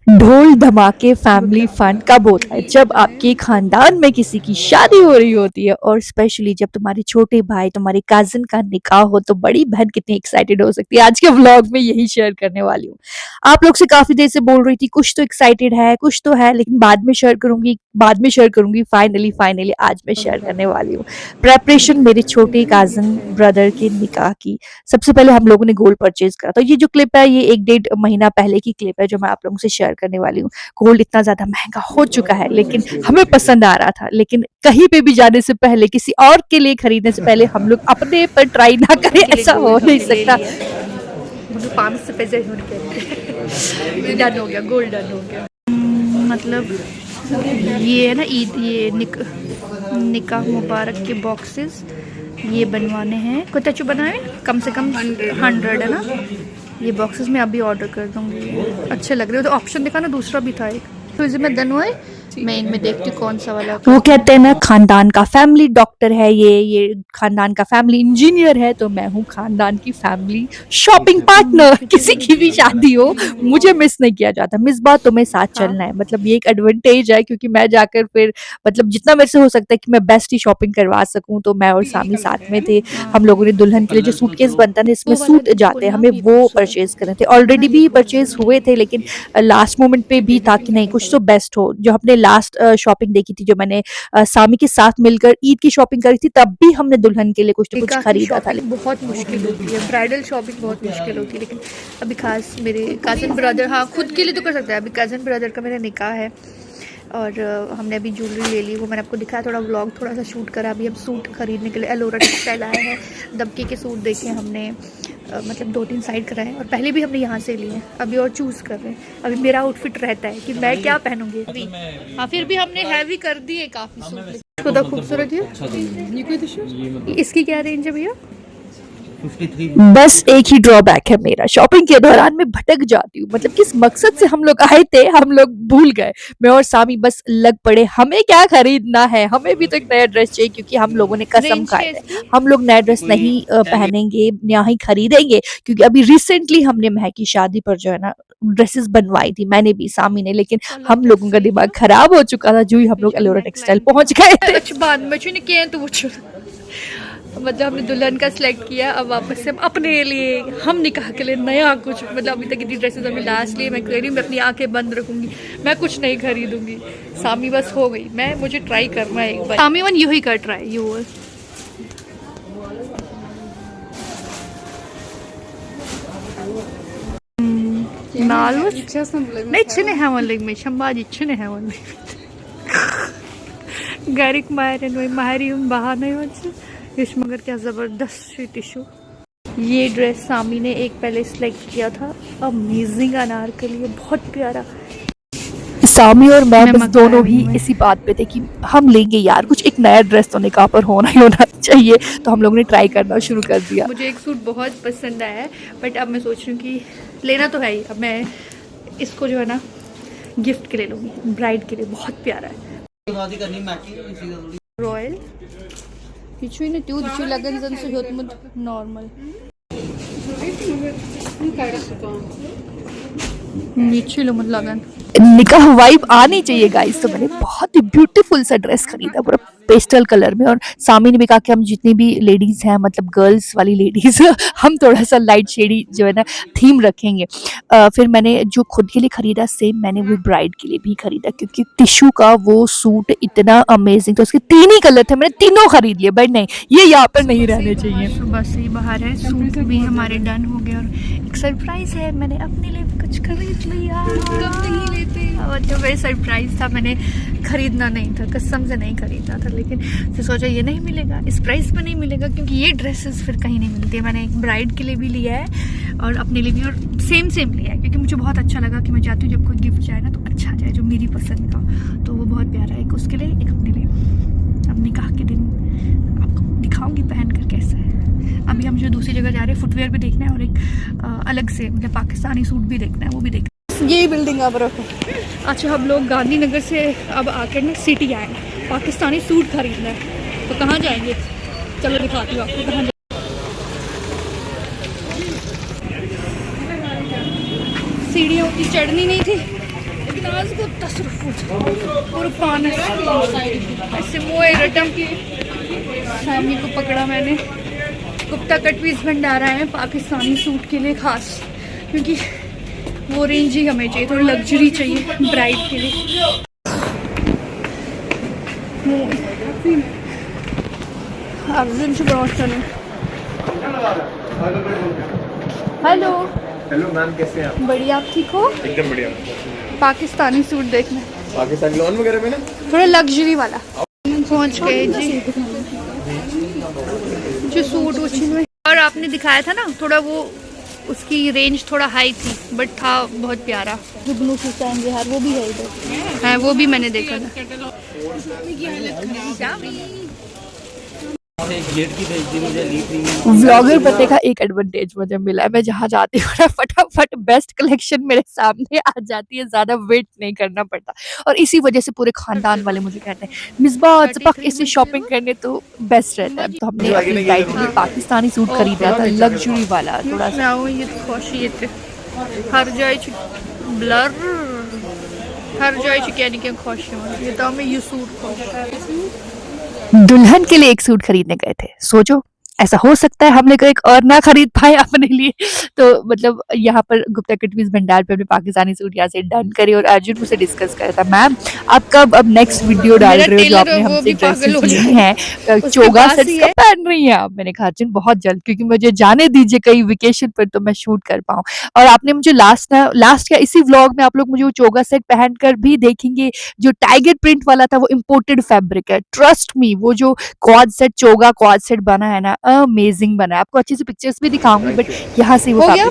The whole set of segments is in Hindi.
ढोल धमाके फैमिली फन कब होता है? जब आपके खानदान में किसी की शादी हो रही होती है और स्पेशली जब तुम्हारे छोटे भाई तुम्हारे कजिन का निकाह हो तो बड़ी बहन कितनी एक्साइटेड हो सकती है। आज के व्लॉग में यही शेयर करने वाली हूँ। आप लोग से काफी देर से बोल रही थी कुछ तो एक्साइटेड है कुछ तो है, लेकिन बाद में शेयर करूंगी। फाइनली आज मैं शेयर करने वाली हूँ प्रेपरेशन मेरे छोटे कजिन ब्रदर के निकाह की। सबसे पहले हम लोगों ने गोल्ड परचेज करा, तो ये जो क्लिप है ये 1-1.5 महीना पहले की क्लिप है जो मैं आप लोगों से शेयर करने वाली हूँ। गोल्ड इतना ज्यादा महंगा हो चुका है लेकिन हमें पसंद आ रहा था, लेकिन कहीं पे भी जाने से पहले किसी और के लिए खरीदने से पहले हम लोग अपने पर ट्राई ना करें, ऐसा हो नहीं सकता। डन हो गया, गोल्ड डन हो गया। मतलब ये है ना ईद, ये निकाह मुबारक के बॉक्सेस ये बनवाने हैं। कुछ बनाए कम से कम 100 है ना। ये बॉक्सेस मैं अभी ऑर्डर कर दूंगी, अच्छे लग रहे हो। तो ऑप्शन देखा ना, दूसरा भी था एक, तो इसे मैं डन हुआ है। मैं इनमें देखती हूँ कौन सा वाला। वो कहते हैं ना खानदान का फैमिली डॉक्टर है, ये खानदान का फैमिली इंजीनियर है, तो मैं हूँ खानदान की फैमिली शॉपिंग पार्टनर। किसी की भी शादी हो मुझे मिस नहीं किया जाता। मिस बात तुम्हें साथ चलना है, मतलब ये एक एडवांटेज है क्योंकि मैं जाकर फिर मतलब जितना मेरे से हो सकता है कि मैं बेस्ट ही शॉपिंग करवा सकूं। तो मैं और सामी साथ में थे। हम लोगों ने दुल्हन के लिए जो सूटकेस बनता है इसमें सूट जाते हैं, हमें वो परचेज करे थे। ऑलरेडी भी परचेज हुए थे लेकिन लास्ट मोमेंट पे भी था कि नहीं कुछ तो बेस्ट हो। जो हमने लास्ट शॉपिंग देखी थी, जो मैंने सामी के साथ मिलकर ईद की शॉपिंग करी थी, तब भी हमने दुल्हन के लिए कुछ तो कुछ खरीदा था। बहुत मुश्किल होती है ब्राइडल शॉपिंग, बहुत मुश्किल होती है। लेकिन अभी खास मेरे कज़न ब्रदर, हाँ खुद के लिए तो कर सकता है। अभी कज़न ब्रदर का मेरा निकाह है और हमने अभी ज्वेलरी ले ली, वो मैंने आपको दिखाया, थोड़ा व्लॉग थोड़ा सा शूट करा। अभी हम सूट खरीदने के लिए एलोरा टेक्सटाइल आए हैं। दबके के सूट देखे हमने, मतलब 2-3 साइड कराए और पहले भी हमने यहाँ से लिए हैं। अभी और चूज़ कर रहे हैं। अभी मेरा आउटफिट रहता है कि मैं क्या पहनूंगी अभी। हाँ फिर भी हमने हैवी कर दिए काफ़ी सूट। खुदा खूबसूरत है। इसकी क्या रेंज है भैया? 53। बस एक ही ड्रॉबैक है मेरा, शॉपिंग के दौरान मैं भटक जाती हूँ। मतलब किस मकसद से हम लोग आए थे हम लोग भूल गए। मैं और सामी बस लग पड़े हमें क्या खरीदना है, हमें भी तो एक नया ड्रेस चाहिए क्योंकि हम लोगों ने कसम खाई है हम लोग नया ड्रेस नहीं पहनेंगे, यहाँ ही खरीदेंगे। क्योंकि अभी रिसेंटली हमने महक की शादी पर जो है ना ड्रेसेस बनवाई थी, मैंने भी सामी ने, लेकिन हम लोगों का दिमाग खराब हो चुका था जो ही हम लोग एलोरा टेक्सटाइल पहुंच गए थे। मतलब हमने दुल्हन का सिलेक्ट किया, अब वापस से हम अपने लिए, हम निकाह के लिए नया कुछ, मतलब अभी तक इतनी ड्रेसेस हमने लास्ट लिए। मैं कह रही हूँ मैं अपनी आंखें बंद रखूंगी, मैं कुछ नहीं खरीदूंगी। सामी बस हो गई, मुझे ट्राई करना है एक बार। सामी वन यू ही कर ट्राई यू నాలుగు ఇచ్చిన హేమల్లికి మీ సంబాది ఇచ్చిన హేమల్లి गारिक मारे मारी बहाने मगर क्या ज़बरदस्त टिशू। ये ड्रेस सामी ने एक पहले सिलेक्ट किया था, अमेजिंग अनारकली है, बहुत प्यारा। सामी और मैं बस दोनों ही इसी बात पे थे कि हम लेंगे यार कुछ, एक नया ड्रेस तो निकाह पर होना ही होना चाहिए। तो हम लोगों ने ट्राई करना शुरू कर दिया। मुझे एक सूट बहुत पसंद आया है बट अब मैं सोच रही हूँ कि लेना तो है ही, अब मैं इसको जो है ना गिफ्ट के ले लूँगी, ब्राइड के लिए। बहुत प्यारा है। रॉयल কিছুই না টিউ কিছু লাগান জানছো হতমত নরমাল नीचे लो मत लगान। निकाह वाइब आनी चाहिए गाइस। तो मैंने बहुत ही ब्यूटीफुल सा ड्रेस खरीदा पूरा पेस्टल कलर में, और सामी ने भी कहा कि हम जितनी भी लेडीज हैं, मतलब गर्ल्स वाली लेडीज हम थोड़ा सा लाइट शेडी जो है ना थीम रखेंगे। फिर मैंने जो खुद के लिए खरीदा सेम मैंने वो ब्राइड के लिए भी खरीदा, क्योंकि टिशू का वो सूट इतना अमेजिंग था। उसके 3 ही कलर थे, मैंने तीनों खरीद लिए। बट नहीं, ये यहाँ पर नहीं रहने चाहिए। सुबह से ही बाहर है, सूट भी हमारे डन हो गए और एक सरप्राइज है, मैंने अपने लिए भी कुछ खरीद लिया। कब नहीं लेते, मतलब वही सरप्राइज था, मैंने खरीदना नहीं था, कसम से नहीं खरीदना था, लेकिन फिर सोचा ये नहीं मिलेगा, इस प्राइस पे नहीं मिलेगा, क्योंकि ये ड्रेसेस फिर कहीं नहीं मिलती है। मैंने एक ब्राइड के लिए भी लिया है और अपने लिए भी, और सेम लिया है क्योंकि मुझे बहुत अच्छा लगा कि मैं चाहती हूँ जब कोई गिफ्ट जाए ना तो अच्छा जाए, जो मेरी पसंद का। तो वो बहुत प्यारा है, एक उसके लिए एक अपने लिए। अब निकाह के दिन आपको दिखाऊंगी पहन कर कैसा है। जो दूसरी जगह जा रहे हैं फुटवेयर भी देखना है और एक अलग से मतलब पाकिस्तानी सूट भी देखना है, वो भी देखना है। यही बिल्डिंग अब रखो। अच्छा, हम लोग गांधीनगर से अब आकर ना सिटी आए, पाकिस्तानी सूट खरीदना है, तो कहाँ जाएंगे? चलो दिखाती हूँ आपको कहाँ। सीढ़ियों की चढ़नी नहीं थी, लेकिन आज को तसरुफ और पाना ऐसे मोए रटम की शामी को पकड़ा मैंने। गुप्ता कट पीस भंडारा है पाकिस्तानी सूट के लिए खास, क्योंकि वो रेंज ही हमें चाहिए, थोड़ी लग्जरी चाहिए ब्राइड के लिए। अर्जुन से बहुत चले। हेलो हेलो मैम, कैसे हैं आप? बढ़िया, आप ठीक हो? एकदम बढ़िया। पाकिस्तानी सूट देखना, पाकिस्तानी लॉन वगैरह में ना थोड़ा लग्जरी वाला। पहुंच गए जी, जो सूट उसी में। और आपने दिखाया था ना थोड़ा, वो उसकी रेंज थोड़ा हाई थी बट था बहुत प्यारा। जुगनू सूट यार, वो भी है इधर, है वो भी मैंने देखा था। व्लॉगर बनने का एक एडवांटेज मुझे मिला है, मैं जहाँ जाती हूँ ना फटाफट बेस्ट कलेक्शन मेरे सामने आ जाती है, ज्यादा वेट नहीं करना पड़ता। और इसी वजह से पूरे खानदान वाले मुझे कहते हैं मिसबा जब इसे शॉपिंग करने तो बेस्ट रहता है। तो हमने अपनी ब्राइड के लिए पाकिस्तानी सूट खरीदा था, लग्जरी वाला थोड़ा सा। हर जाए ब्लर, हर जाए यानी कि खुश ये तो हमें ये सूट खुश। दुल्हन के लिए एक सूट खरीदने गए थे, सोचो ऐसा हो सकता है हमने कोई एक और ना खरीद पाए अपने लिए। तो मतलब यहाँ पर गुप्ता कटपीस भंडार पे अपने पाकिस्तानी सूट यहाँ से डन करे और अर्जुन मुझसे डिस्कस कर रहा था, मैम आप कब अब नेक्स्ट वीडियो डाल रहे हो जो आपने हमसे ड्रेसेस ली हैं, चोगा सेट्स कब पहन रही हैं आप? मैंने कहा अर्जुन बहुत जल्द, क्योंकि मुझे जाने दीजिए कहीं वेकेशन पर तो मैं शूट कर पाऊँ। और आपने मुझे लास्ट का इसी व्लॉग में आप लोग मुझे वो चोगा सेट पहन कर भी देखेंगे, जो टाइगर प्रिंट वाला था, वो इम्पोर्टेड फैब्रिक है। ट्रस्ट मी, वो जो क्वाड सेट, चोगा क्वाड सेट बना है ना, अमेजिंग बना है। आपको अच्छी सी पिक्चर्स भी दिखाऊंगी, बट यहाँ से वो अच्छा,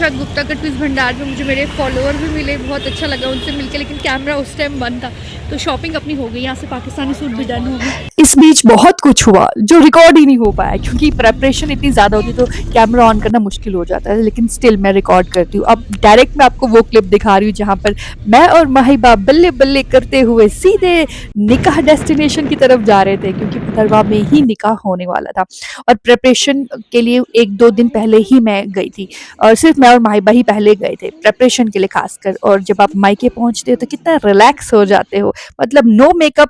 गुप्ता कट पीस भंडार में मुझे मेरे फॉलोअर भी मिले, बहुत अच्छा लगा उनसे मिलके, लेकिन कैमरा उस टाइम बंद था, तो शॉपिंग अपनी हो गई, यहाँ से पाकिस्तानी सूट भी डन हो गया। इस बीच बहुत कुछ हुआ जो रिकॉर्ड ही नहीं हो पाया, क्योंकि प्रेपरेशन इतनी ज्यादा होती तो कैमरा ऑन करना मुश्किल हो जाता है, लेकिन स्टिल मैं रिकॉर्ड करती हूँ। अब डायरेक्ट मैं आपको वो क्लिप दिखा रही हूँ जहाँ पर मैं और माहिबा बल्ले बल्ले करते हुए सीधे निकाह डेस्टिनेशन की तरफ जा रहे थे, क्योंकि भदरवा में ही निकाह होने वाला था। और प्रेपरेशन के लिए 1-2 दिन पहले ही मैं गई थी, और सिर्फ मैं और माहिबा ही पहले गए थे प्रेपरेशन के लिए खासकर। और जब आप मायके पहुंचते हो तो कितना रिलैक्स हो जाते हो, मतलब नो मेकअप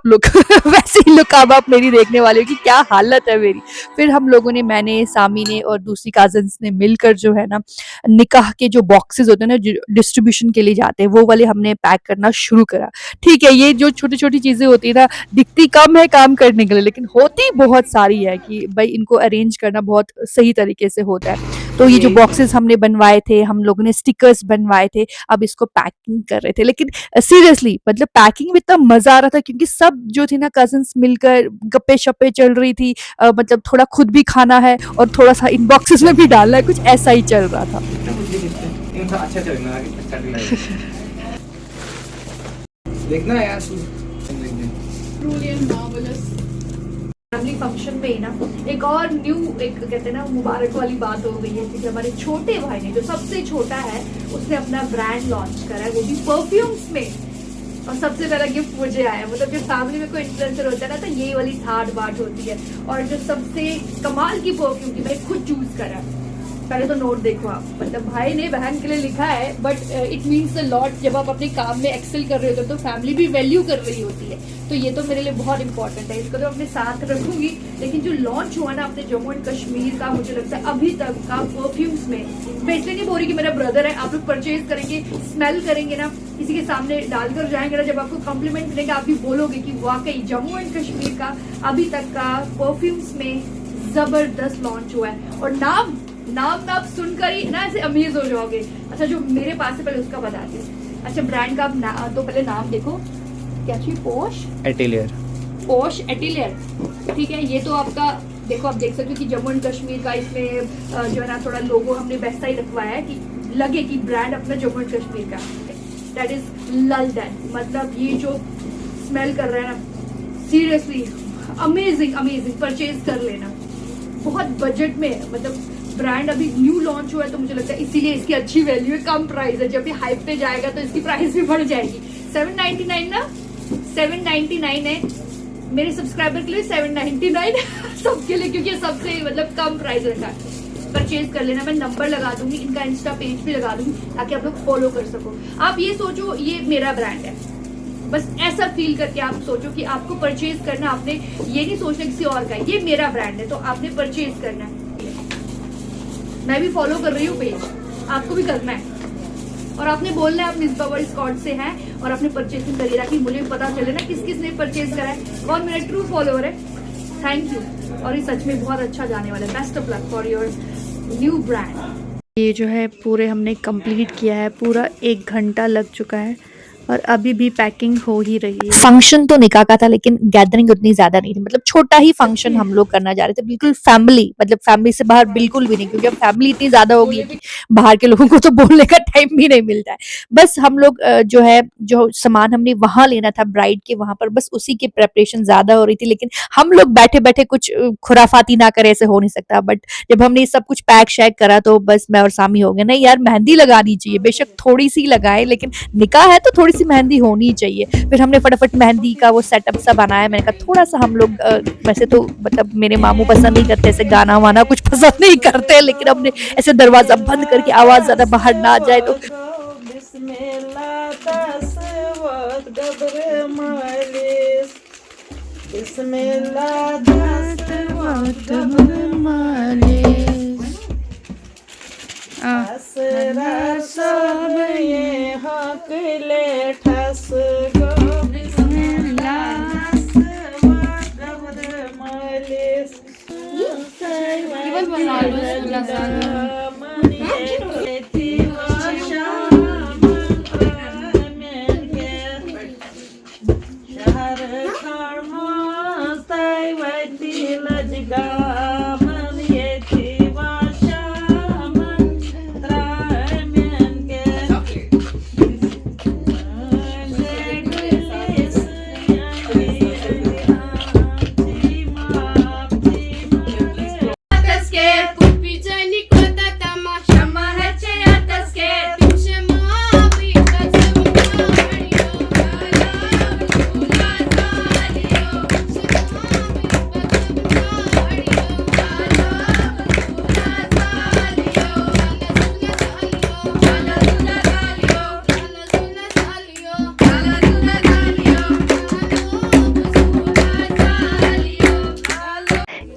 लुक वैसी लुक अब आप मेरी देखने वाले हो कि क्या हालत है मेरी। फिर हम लोगों ने, मैंने, सामी ने और दूसरी कजन्स ने मिलकर जो है ना, निकाह के जो बॉक्सेस होते हैं ना, डिस्ट्रीब्यूशन के लिए जाते हैं, वो वाले हमने पैक करना शुरू करा। ठीक है, ये जो छोटी छोटी चीजें होती है ना, दिखती कम है काम करने के लिए, लेकिन होती बहुत सारी है कि भाई इनको अरेंज करना बहुत सही तरीके से होता है। तो ये जो बॉक्सेस हमने बनवाए थे, हम लोगों ने स्टिकर्स बनवाए थे, अब इसको पैकिंग कर रहे थे। लेकिन सीरियसली मतलब पैकिंग में इतना मजा आ रहा था, क्योंकि सब जो थी ना कजन्स मिलकर गप्पे शप्पे चल रही थी, मतलब थोड़ा खुद भी खाना है और थोड़ा सा इन बॉक्सेस में भी डालना है, कुछ ऐसा ही चल रहा था। देखना यार, फैमिली फंक्शन में ही ना एक और न्यू, एक कहते हैं ना मुबारक वाली बात हो गई है, क्योंकि हमारे छोटे भाई ने, जो सबसे छोटा है, उसने अपना ब्रांड लॉन्च करा है, वो भी परफ्यूम्स में। और सबसे पहला गिफ्ट मुझे आया। मतलब जब फैमिली में कोई इन्फ्लुएंसर होता है ना, तो ये वाली थार्ड बात होती है। और जो सबसे कमाल की परफ्यूम थी, मैंने खुद चूज करा। पहले तो नोट देखो आप, मतलब भाई ने बहन के लिए लिखा है, but it means a lot. जब आप अपने काम में एक्सेल कर रहे होते हो तो फैमिली भी वैल्यू कर रही होती है, तो ये तो मेरे लिए बहुत इंपॉर्टेंट है, इसको तो अपने साथ रखूंगी। लेकिन जो लॉन्च हुआ ना अपने जम्मू एंड कश्मीर का, मुझे लगता है अभी तक का परफ्यूम्स में, मैं इसलिए नहीं बोल रही कि मेरा ब्रदर है, आप लोग परचेज करेंगे, स्मेल करेंगे ना, किसी के सामने डालकर जाएंगे ना, जब आपको कॉम्प्लीमेंट मिलेगा आप भी बोलोगे कि वाकई जम्मू एंड कश्मीर का अभी तक का परफ्यूम्स में जबरदस्त लॉन्च हुआ है। और नाम में आप सुनकर ही ना ऐसे अमेज हो जाओगे। अच्छा, जो मेरे पास है पहले उसका बताती हूँ। अच्छा, ब्रांड का आप तो पहले नाम देखो, क्या चाहिए? पोश एटिलियर, ठीक है। ये तो आपका देखो, आप देख सकते हो कि जम्मू एंड कश्मीर का इसमें जो है ना थोड़ा लोगो हमने वैसा ही रखवाया है कि लगे कि ब्रांड अपना जम्मू एंड कश्मीर का। दैट इज लल्डन। मतलब ये जो स्मेल कर रहा है ना, सीरियसली अमेजिंग अमेजिंग, परचेज कर लेना। बहुत बजट में है, मतलब ब्रांड अभी न्यू लॉन्च हुआ है तो मुझे लगता है इसीलिए इसकी अच्छी वैल्यू है, कम प्राइस है। जब ये हाइप पे जाएगा तो इसकी प्राइस भी बढ़ जाएगी। 799 ना, 799 है मेरे सब्सक्राइबर के लिए, 799 सबके लिए, क्योंकि ये सबसे मतलब कम प्राइस रखा है। परचेज कर लेना। मैं नंबर लगा दूंगी, इनका इंस्टा पेज भी लगा दूंगी ताकि आप लोग फॉलो कर सको। आप ये सोचो ये मेरा ब्रांड है, बस ऐसा फील करके आप सोचो कि आपको परचेज करना, आपने ये नहीं सोचना किसी और का, ये मेरा ब्रांड है तो आपने परचेज करना है। मैं भी फॉलो कर रही हूँ पेज, आपको भी करना है और आपने बोलना है आप मिस बाबर स्कॉट से हैं और आपने परचेजिंग करी, ताकि मुझे भी पता चले ना किस किस ने परचेज करा है, कौन मेरा ट्रू फॉलोअर है। थैंक यू, और ये सच में बहुत अच्छा जाने वाला है। Best of luck for your new brand. ये जो है पूरे हमने कंप्लीट किया है, पूरा 1 घंटा लग चुका है और अभी भी पैकिंग हो ही रही है। फंक्शन तो निकाह का था लेकिन गैदरिंग उतनी ज्यादा नहीं थी, मतलब छोटा ही फंक्शन हम लोग करना चाह रहे थे, बिल्कुल फैमिली, मतलब फैमिली से बाहर बिल्कुल भी नहीं, क्योंकि अब फैमिली इतनी ज्यादा होगी कि बाहर के लोगों को तो बोलने का टाइम भी नहीं मिलता है। बस हम लोग जो है, जो सामान हमने वहां लेना था ब्राइड के वहां पर, बस उसी की प्रेपरेशन ज्यादा हो रही थी। लेकिन हम लोग बैठे बैठे कुछ खुराफाती ना करे, ऐसे हो नहीं सकता। बट जब हमने ये सब कुछ पैक शैक करा तो बस मैं और सामी हो गए, नहीं यार मेहंदी लगानी चाहिए, बेशक थोड़ी सी लगाए लेकिन निकाह है तो थोड़ी सी मेहंदी होनी चाहिए। फिर हमने फटाफट मेहंदी का वो सेटअप सा बनाया। मैंने कहा थोड़ा सा हम लोग वैसे तो मतलब मेरे मामू पसंद नहीं करते ऐसे गाना वाना कुछ पसंद नहीं करते, लेकिन हमने ऐसे दरवाजा बंद करके आवाज ज्यादा बाहर ना जाए तो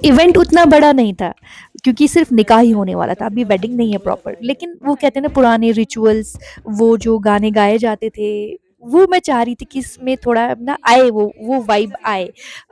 इवेंट उतना बड़ा नहीं था क्योंकि सिर्फ निकाह ही होने वाला था, अभी वेडिंग नहीं है प्रॉपर। लेकिन वो कहते हैं ना पुराने रिचुअल्स, वो जो गाने गाए जाते थे वो मैं चाह रही थी कि इसमें थोड़ा ना आए, वो वाइब आए।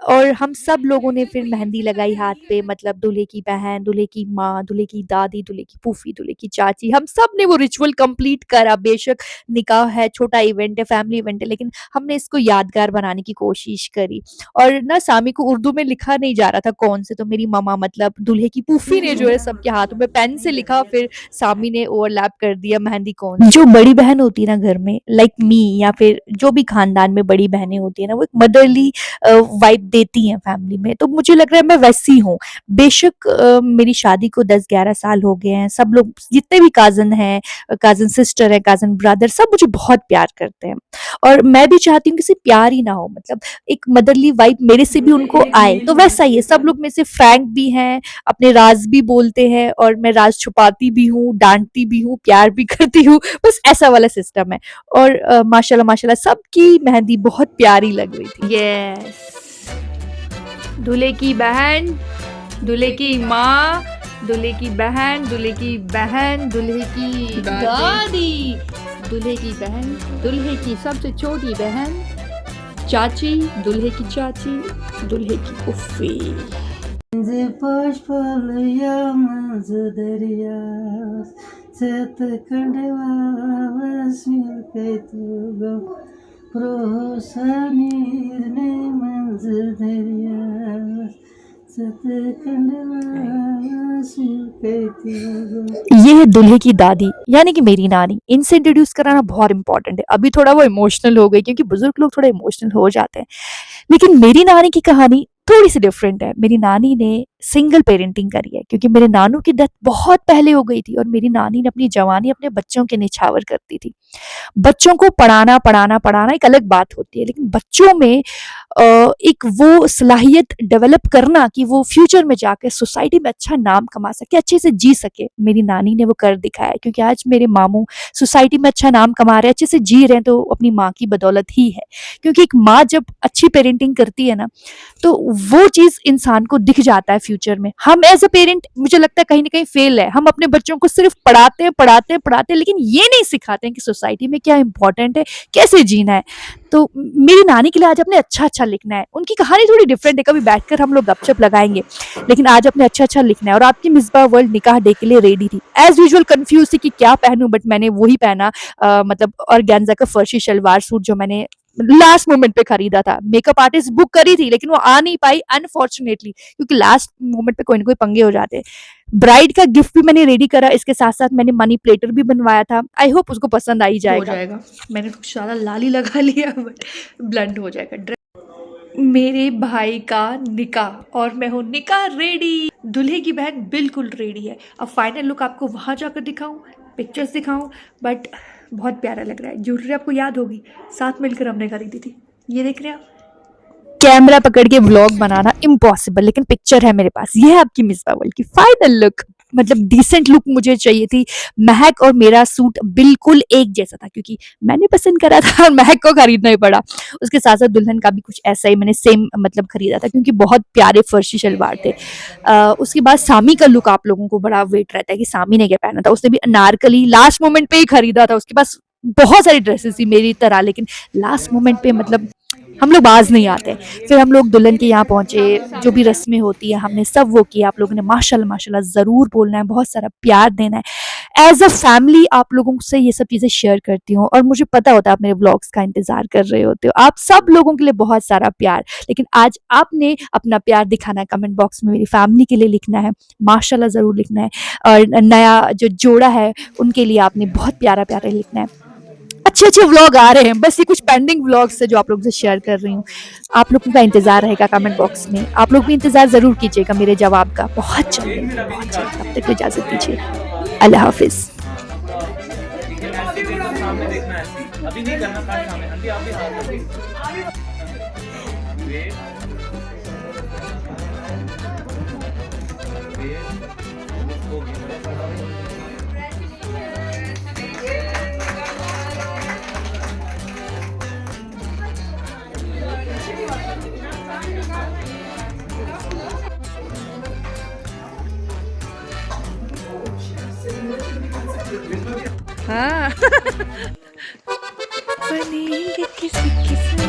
और हम सब लोगों ने फिर मेहंदी लगाई हाथ पे, मतलब दूल्हे की बहन, दूल्हे की माँ, दूल्हे की दादी, दूल्हे की फूफी, दूल्हे की चाची, हम सब ने वो रिचुअल कंप्लीट करा। बेशक निकाह है, छोटा इवेंट है, फैमिली इवेंट है, लेकिन हमने इसको यादगार बनाने की कोशिश करी। और ना सामी को उर्दू में लिखा नहीं जा रहा था कौन से, तो मेरी मामा मतलब दूल्हे की फूफी ने जो है सबके हाथों में पेन से लिखा, फिर सामी ने ओवरलैप कर दिया मेहंदी कौन। जो बड़ी बहन होती है ना घर में, लाइक मी, या फिर जो भी खानदान में बड़ी बहनें होती है ना, वो एक मदरली वाइब देती हैं फैमिली में। तो मुझे लग रहा है मैं वैसी हूँ। बेशक मेरी शादी को 10-11 साल हो गए हैं, सब लोग जितने भी काजन हैं, काजन सिस्टर है, काजन ब्रदर, सब मुझे बहुत प्यार करते हैं। और मैं भी चाहती हूँ कि सिर्फ प्यार ही ना हो, मतलब एक मदरली वाइब मेरे से भी उनको आए। तो वैसा ही है, सब लोग में से फ्रैंक भी हैं, अपने राज भी बोलते हैं, और मैं राज छुपाती भी हूँ, डांटती भी हूँ, प्यार भी करती हूँ, बस ऐसा वाला सिस्टम है। और माशाल्लाह माशाल्लाह सबकी मेहंदी बहुत प्यारी लग रही थी। यस, दूल्हे की बहन, दूल्हे की माँ, दूल्हे की बहन, दूल्हे की बहन, दूल्हे की दादी, दूल्हे की बहन, दूल्हे की सबसे छोटी बहन, चाची, दूल्हे की चाची, दूल्हे की फूफी। ये है दूल्हे की दादी, यानी कि मेरी नानी। इनसे इंट्रोड्यूस कराना बहुत इंपॉर्टेंट है। अभी थोड़ा वो इमोशनल हो गई क्योंकि बुजुर्ग लोग थोड़ा इमोशनल हो जाते हैं, लेकिन मेरी नानी की कहानी थोड़ी सी डिफरेंट है। मेरी नानी ने सिंगल पेरेंटिंग करी है, क्योंकि मेरे नानू की डेथ बहुत पहले हो गई थी और मेरी नानी ने अपनी जवानी अपने बच्चों के निछावर करती थी। बच्चों को पढ़ाना पढ़ाना पढ़ाना एक अलग बात होती है, लेकिन बच्चों में एक वो सलाहियत डेवलप करना कि वो फ्यूचर में जाकर सोसाइटी में अच्छा नाम कमा सके, अच्छे से जी सके, मेरी नानी ने वो कर दिखाया। क्योंकि आज मेरे मामू सोसाइटी में अच्छा नाम कमा रहे हैं, अच्छे से जी रहे हैं, तो अपनी माँ की बदौलत ही है। क्योंकि एक माँ जब अच्छी पेरेंटिंग करती है ना, तो वो चीज़ इंसान को दिख जाता है फ्यूचर में। हम एज अ पेरेंट मुझे लगता है कहीं ना कहीं फेल है। हम अपने बच्चों को सिर्फ पढ़ाते हैं पढ़ाते हैं पढ़ाते हैं, लेकिन ये नहीं सिखाते हैं कि सोसाइटी में क्या इंपॉर्टेंट है, कैसे जीना है। तो मेरी नानी के लिए आज अपने अच्छा अच्छा लिखना है। उनकी कहानी थोड़ी डिफरेंट है, कभी बैठकर हम लोग गपशप लगाएंगे, लेकिन आज अपने अच्छा अच्छा लिखना है। और आपकी मिसबा वर्ल्ड निकाह डे के लिए रेडी थी, एज यूजुअल कंफ्यूज थी कि क्या पहनूं, बट मैंने वही पहना, मतलब ऑर्गेन्जा का फर्शी शलवार सूट जो मैंने लास्ट मोमेंट पे खरीदा था। मेकअप आर्टिस्ट बुक करी थी, लेकिन वो आ नहीं पाई अनफॉर्चुनेटली, क्योंकि लास्ट मोमेंट पे कोई ना कोई पंगे हो जाते। ब्राइड का गिफ्ट भी मैंने रेडी करा, इसके साथ साथ मैंने मनी प्लेटर भी बनवाया था। आई होप उसको पसंद आई हो जाएगा। जाएगा। मैंने कुछ ज़्यादा लाली लगा लिया, बट ब्लंड हो जाएगा। मेरे भाई का निकाह और मैं हूँ निकाह रेडी। दूल्हे की बहन बिल्कुल रेडी है। अब फाइनल लुक आपको वहाँ जाकर दिखाऊं, पिक्चर्स दिखाऊं, बट बहुत प्यारा लग रहा है। ज्वेलरी आपको याद होगी, साथ मिलकर हमने खरीदी थी। ये देख रहे हैं आप। कैमरा पकड़ के व्लॉग बनाना इम्पॉसिबल, लेकिन पिक्चर है मेरे पास। ये है आपकी मिसबा वर्ल्ड की फाइनल लुक। मतलब डिसेंट लुक मुझे चाहिए थी। महक और मेरा सूट बिल्कुल एक जैसा था, क्योंकि मैंने पसंद करा था और महक को खरीदना ही पड़ा। उसके साथ साथ दुल्हन का भी कुछ ऐसा ही मैंने सेम मतलब खरीदा था, क्योंकि बहुत प्यारे फर्शी शलवार थे। उसके बाद सामी का लुक आप लोगों को बड़ा वेट रहता है कि सामी ने क्या पहना था। उसने भी अनारकली लास्ट मोमेंट पे ही खरीदा था। उसके पास बहुत सारी ड्रेसेस थी मेरी तरह, लेकिन लास्ट मोमेंट पे मतलब हम लोग बाज नहीं आते। फिर हम लोग दुल्हन के यहाँ पहुंचे, जो भी रस्में होती है हमने सब वो किया। आप लोगों ने माशाल्लाह माशाल्लाह ज़रूर बोलना है, बहुत सारा प्यार देना है। एज अ फैमिली आप लोगों से ये सब चीज़ें शेयर करती हूँ, और मुझे पता होता है आप मेरे व्लॉग्स का इंतज़ार कर रहे होते हो। आप सब लोगों के लिए बहुत सारा प्यार, लेकिन आज आपने अपना प्यार दिखाना है। कमेंट बॉक्स में मेरी फैमिली के लिए लिखना है, माशाल्लाह ज़रूर लिखना है। और नया जो जोड़ा है उनके लिए आपने बहुत प्यारा प्यारा लिखना है। अच्छे अच्छे व्लॉग आ रहे हैं, बस ये कुछ पेंडिंग व्लॉग्स है जो आप लोगों से शेयर कर रही हूँ। आप लोगों का इंतजार रहेगा कमेंट बॉक्स में। आप लोग भी इंतजार जरूर कीजिएगा मेरे जवाब का, बहुत जल्द बहुत जल्द। तब तक इजाजत दीजिए, अल्लाह हाफिज। अभी नहीं करना सामने आंटी, आप भी हाथ हाँ। बनेंगे किसी किसी